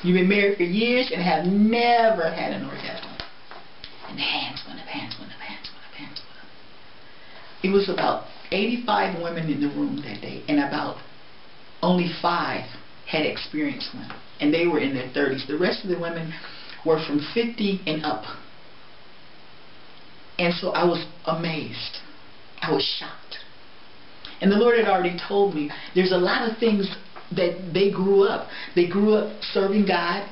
You've been married for years and have never had an orgasm. And the hands went up, hands went up, hands went up, hands went up. It was about 85 women in the room that day, and about only 5 had experienced one. And they were in their 30s. The rest of the women were from 50 and up. And so I was amazed. I was shocked. And the Lord had already told me there's a lot of things that they grew up. They grew up serving God,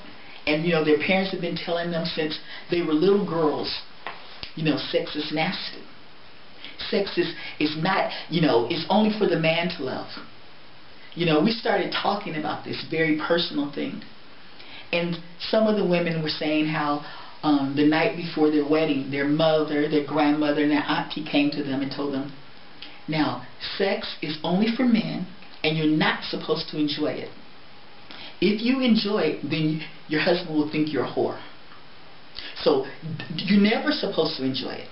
and their parents have been telling them since they were little girls, sex is nasty. Sex is not, it's only for the man to love. We started talking about this very personal thing. And some of the women were saying how the night before their wedding, their mother, their grandmother, and their auntie came to them and told them, now, sex is only for men, and you're not supposed to enjoy it. If you enjoy it, then your husband will think you're a whore. So you're never supposed to enjoy it.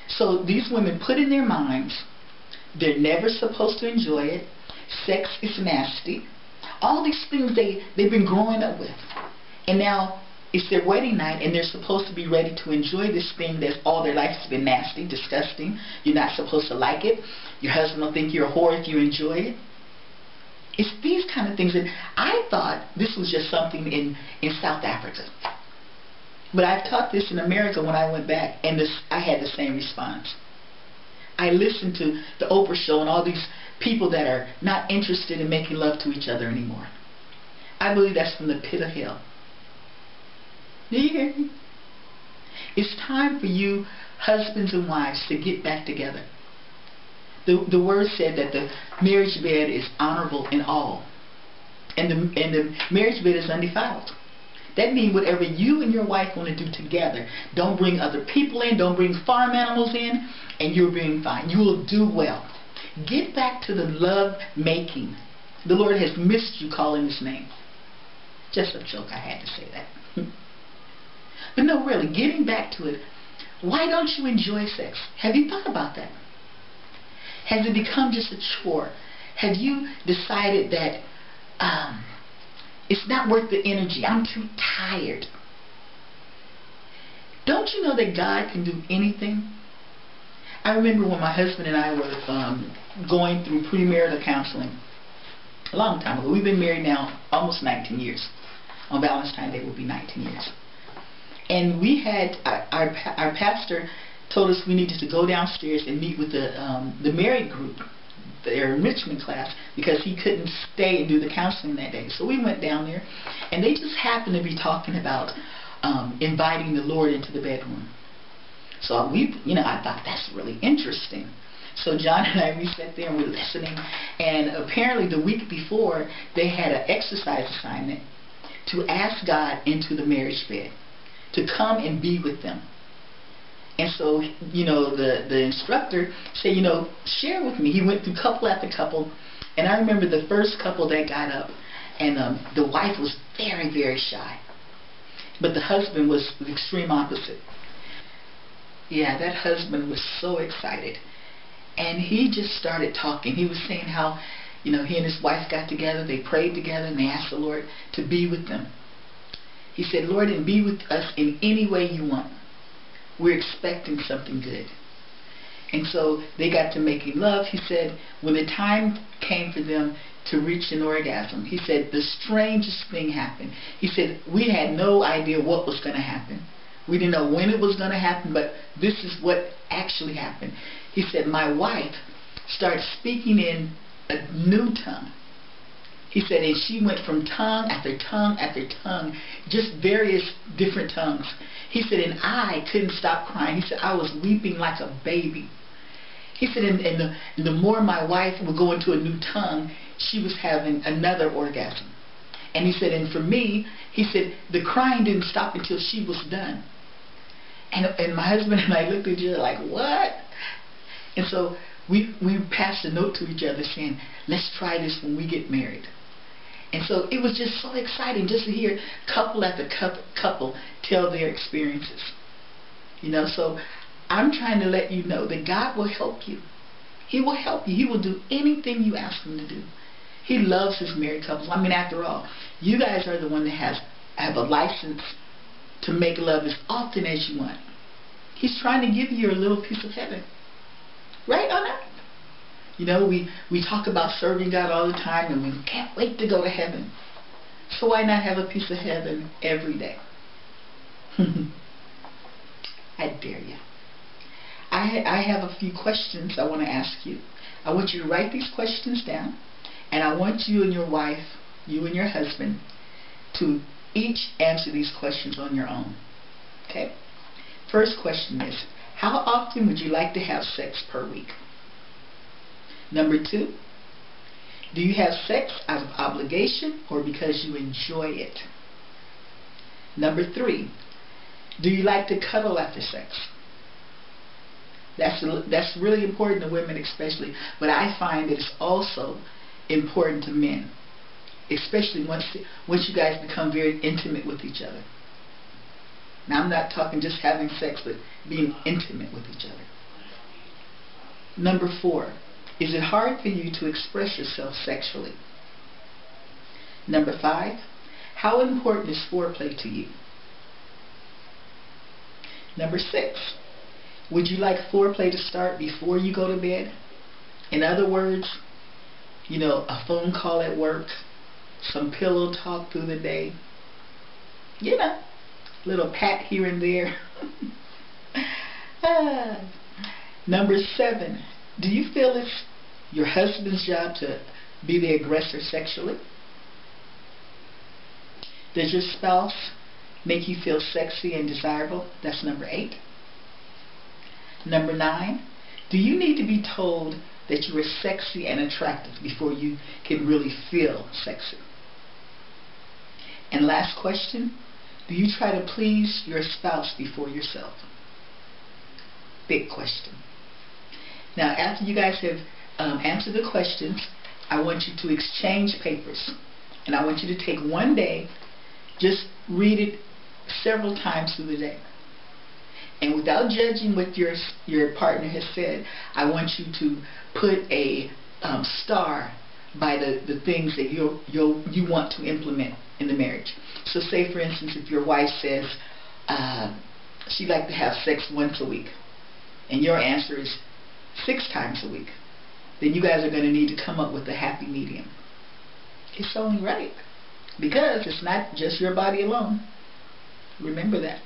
So these women put in their minds, they're never supposed to enjoy it. Sex is nasty. All these things they've been growing up with. And now it's their wedding night, and they're supposed to be ready to enjoy this thing that's all their life has been nasty, disgusting. You're not supposed to like it. Your husband will think you're a whore if you enjoy it. It's these kind of things. And I thought this was just something in South Africa. But I've taught this in America when I went back, and I had the same response. I listened to the Oprah show and all these people that are not interested in making love to each other anymore. I believe that's from the pit of hell. Do you hear me? It's time for you, husbands and wives, to get back together. The word said that the marriage bed is honorable in all. And the marriage bed is undefiled. That means whatever you and your wife want to do together, don't bring other people in, don't bring farm animals in, and you're being fine. You will do well. Get back to the love making. The Lord has missed you calling His name. Just a joke, I had to say that. But no, really, getting back to it, why don't you enjoy sex? Have you thought about that? Has it become just a chore? Have you decided that it's not worth the energy? I'm too tired. Don't you know that God can do anything? I remember when my husband and I were going through premarital counseling a long time ago. We've been married now almost 19 years. On Valentine's Day will be 19 years. And we had, our pastor told us we needed to go downstairs and meet with the married group, their enrichment class, because he couldn't stay and do the counseling that day. So we went down there, and they just happened to be talking about inviting the Lord into the bedroom. So I thought that's really interesting. So John and I, we sat there and we were listening, and apparently the week before they had an exercise assignment to ask God into the marriage bed, to come and be with them. And so, the instructor said, share with me. He went through couple after couple, and I remember the first couple that got up, and the wife was very, very shy. But the husband was the extreme opposite. Yeah, that husband was so excited. And he just started talking. He was saying how, he and his wife got together, they prayed together, and they asked the Lord to be with them. He said, Lord, and be with us in any way you want. We're expecting something good. And so they got to making love. He said, when the time came for them to reach an orgasm, he said, the strangest thing happened. He said, we had no idea what was going to happen. We didn't know when it was going to happen, but this is what actually happened. He said, my wife started speaking in a new tongue. He said, and she went from tongue after tongue after tongue, just various different tongues. He said, and I couldn't stop crying. He said, I was weeping like a baby. He said, and the more my wife would go into a new tongue, she was having another orgasm. And he said, and for me, he said, the crying didn't stop until she was done. And my husband and I looked at each other like, what? And so we passed a note to each other saying, let's try this when we get married. And so it was just so exciting just to hear couple after couple tell their experiences. So I'm trying to let you know that God will help you. He will help you. He will do anything you ask Him to do. He loves His married couples. I mean, after all, you guys are the one that has have a license to make love as often as you want. He's trying to give you a little piece of heaven. Right or not? You know, we talk about serving God all the time and we can't wait to go to heaven. So why not have a piece of heaven every day? I dare you. I have a few questions I want to ask you. I want you to write these questions down, and I want you and your wife, you and your husband, to each answer these questions on your own. Okay? First question is, how often would you like to have sex per week? Number 2, do you have sex out of obligation or because you enjoy it? Number 3, do you like to cuddle after sex? That's really important to women especially, but I find that it's also important to men, especially once you guys become very intimate with each other. Now I'm not talking just having sex, but being intimate with each other. Number 4, is it hard for you to express yourself sexually? Number 5, how important is foreplay to you? Number 6, would you like foreplay to start before you go to bed? In other words, you know, a phone call at work, some pillow talk through the day, you know, little pat here and there. Number 7, do you feel it's your husband's job to be the aggressor sexually? Does your spouse make you feel sexy and desirable? That's number 8. Number 9, do you need to be told that you are sexy and attractive before you can really feel sexy? And last question, do you try to please your spouse before yourself? Big question. Now, after you guys have answered the questions, I want you to exchange papers. And I want you to take one day, just read it several times through the day. And without judging what your partner has said, I want you to put a star by the things that you want to implement in the marriage. So say, for instance, if your wife says she'd like to have sex once a week, and your answer is 6 times a week, then you guys are going to need to come up with a happy medium. It's only right, because it's not just your body alone. Remember that.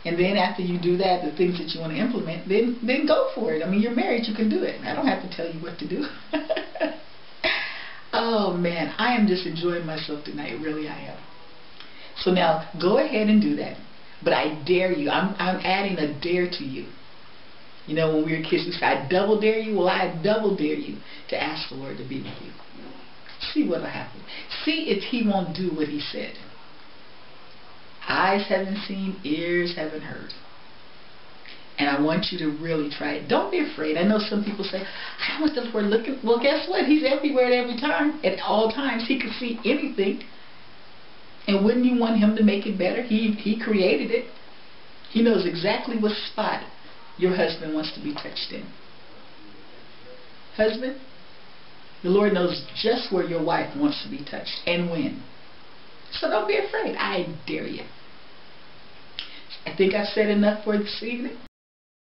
And then after you do that, the things that you want to implement, then go for it. I mean, you're married, you can do it. I don't have to tell you what to do. Oh man, I am just enjoying myself tonight. Really, I am. So now, go ahead and do that. But I dare you. I'm adding a dare to you. You know, when we were kids, we said, I double dare you. Well, I double dare you to ask the Lord to be with you. See what will happen. See if He won't do what He said. Eyes haven't seen, ears haven't heard. And I want you to really try it. Don't be afraid. I know some people say, I don't want the Lord looking. Well, guess what? He's everywhere at every time. At all times, He can see anything. And wouldn't you want Him to make it better? He created it. He knows exactly what spot your husband wants to be touched in. Husband, the Lord knows just where your wife wants to be touched and when. So don't be afraid. I dare you. I think I've said enough for this evening.